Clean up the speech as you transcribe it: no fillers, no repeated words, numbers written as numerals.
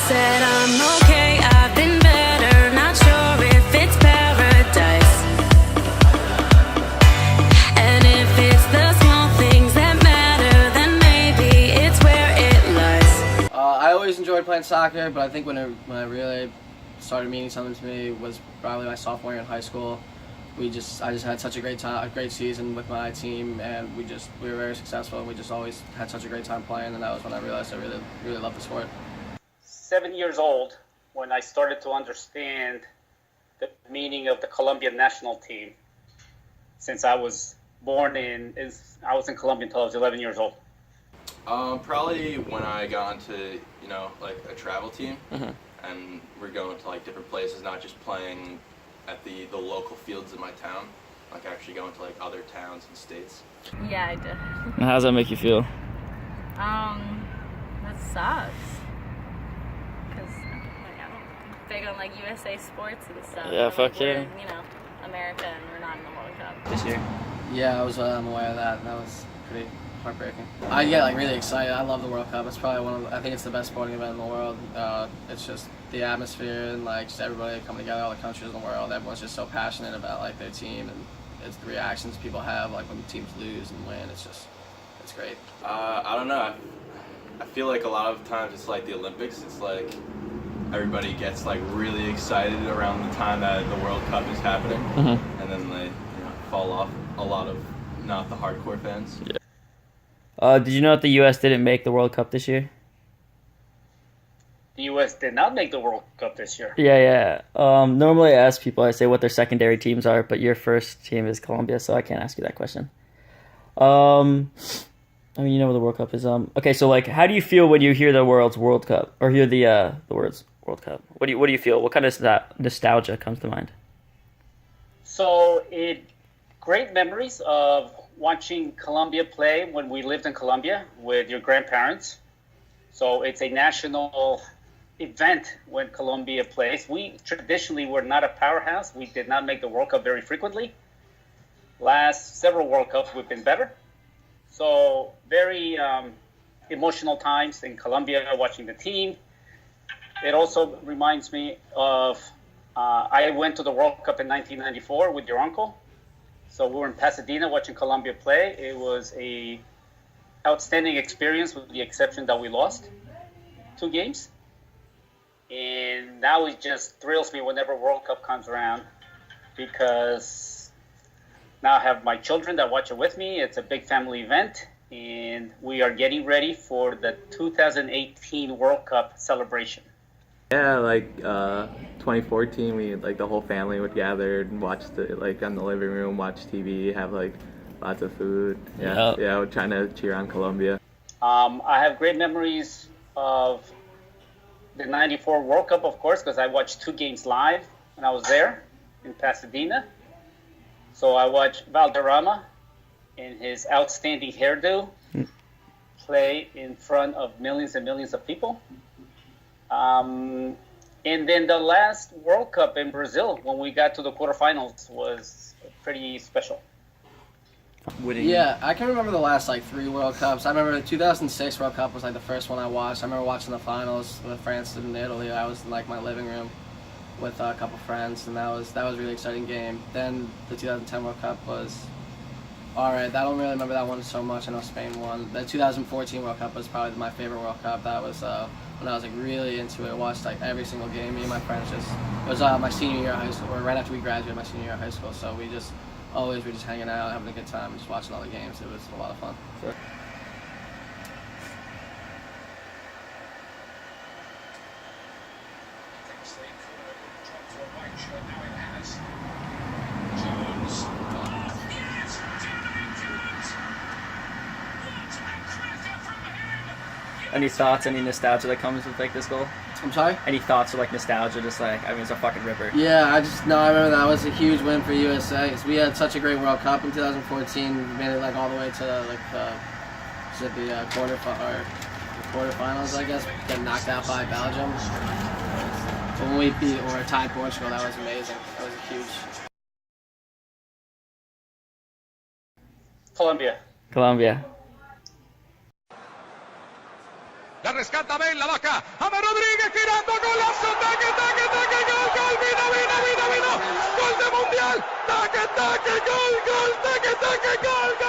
said I'm okay, I've been better, not sure if it's paradise. And if it's the small things that matter, then maybe it's where it lies. I always enjoyed playing soccer, but I think when I really started meaning something to me was probably my sophomore year in high school. I just had such a great season with my team, and we were very successful, and we just always had such a great time playing, and that was when I realized I really loved the sport. 7 years old when I started to understand the meaning of the Colombian national team. Since I was I was in Colombia until I was 11 years old. Probably when I got into, like a travel team, and we're going to like different places, not just playing at the local fields in my town, like actually going to like other towns and states. Yeah, I did. And how does that make you feel? That sucks. Because I'm big on like USA sports and stuff. Yeah, but, fuck we're, yeah. America, and we're not in the World Cup. This year? Yeah, I'm aware of that. That was pretty heartbreaking. I get like really excited. I love the World Cup. It's probably I think it's the best sporting event in the world. It's just the atmosphere and like just everybody coming together, all the countries in the world. Everyone's just so passionate about like their team, and it's the reactions people have like when teams lose and win. It's great. I don't know. I feel like a lot of times it's like the Olympics. It's like everybody gets like really excited around the time that the World Cup is happening, and then they fall off. A lot of not the hardcore fans. Yeah. Did you know that the U.S. didn't make the World Cup this year? The U.S. did not make the World Cup this year. Yeah. Normally I ask people, I say what their secondary teams are, but your first team is Colombia, so I can't ask you that question. I mean, you know what the World Cup is. Okay, so like, how do you feel when you hear the words World Cup, or hear the words World Cup? What do you feel? What kind of nostalgia comes to mind? So great memories of watching Colombia play when we lived in Colombia with your grandparents. So it's a national event when Colombia plays. We traditionally were not a powerhouse. We did not make the World Cup very frequently. Last several World Cups we've been better. So very emotional times in Colombia watching the team. It also reminds me of I went to the World Cup in 1994 with your uncle. So we were in Pasadena watching Colombia play. It was a outstanding experience with the exception that we lost 2 games. And now it just thrills me whenever World Cup comes around, because now I have my children that watch it with me. It's a big family event, and we are getting ready for the 2018 World Cup celebration. Yeah, like 2014, we like the whole family would gather and watch like on the living room, watch TV, have like lots of food. Yeah, we're trying to cheer on Colombia. I have great memories of the '94 World Cup, of course, because I watched 2 games live when I was there in Pasadena. So I watched Valderrama in his outstanding hairdo play in front of millions and millions of people. And then the last World Cup in Brazil, when we got to the quarterfinals, was pretty special. Yeah, I can remember the last like 3 World Cups. I remember the 2006 World Cup was like the first one I watched. I remember watching the finals with France and Italy. I was in like my living room with a couple friends, and that was a really exciting game. Then the 2010 World Cup was alright. I don't really remember that one so much. I know Spain won. The 2014 World Cup was probably my favorite World Cup. That was when I was like really into it. I watched like every single game. Me and my friends it was my senior year of high school, or right after we graduated my senior year of high school. So we just always were just hanging out, having a good time, just watching all the games. It was a lot of fun. Sure. Any thoughts, any nostalgia that comes with like this goal? I'm sorry? Any thoughts or like nostalgia, just like, I mean, it's a fucking ripper. Yeah, I remember that was a huge win for USA, because we had such a great World Cup in 2014. We made it like all the way to like the quarterfinals, I guess, getting knocked out by Belgium. So when we beat or tied Portugal, that was amazing. That was huge. Colombia. Colombia. La rescata Bale, la baja. James Rodríguez girando, golazo. Taque, taque, taque, gol, gol. Vino, vino, vino, vino. Gol de mundial. Taque, taque, gol, gol. Taque, taque, gol, gol.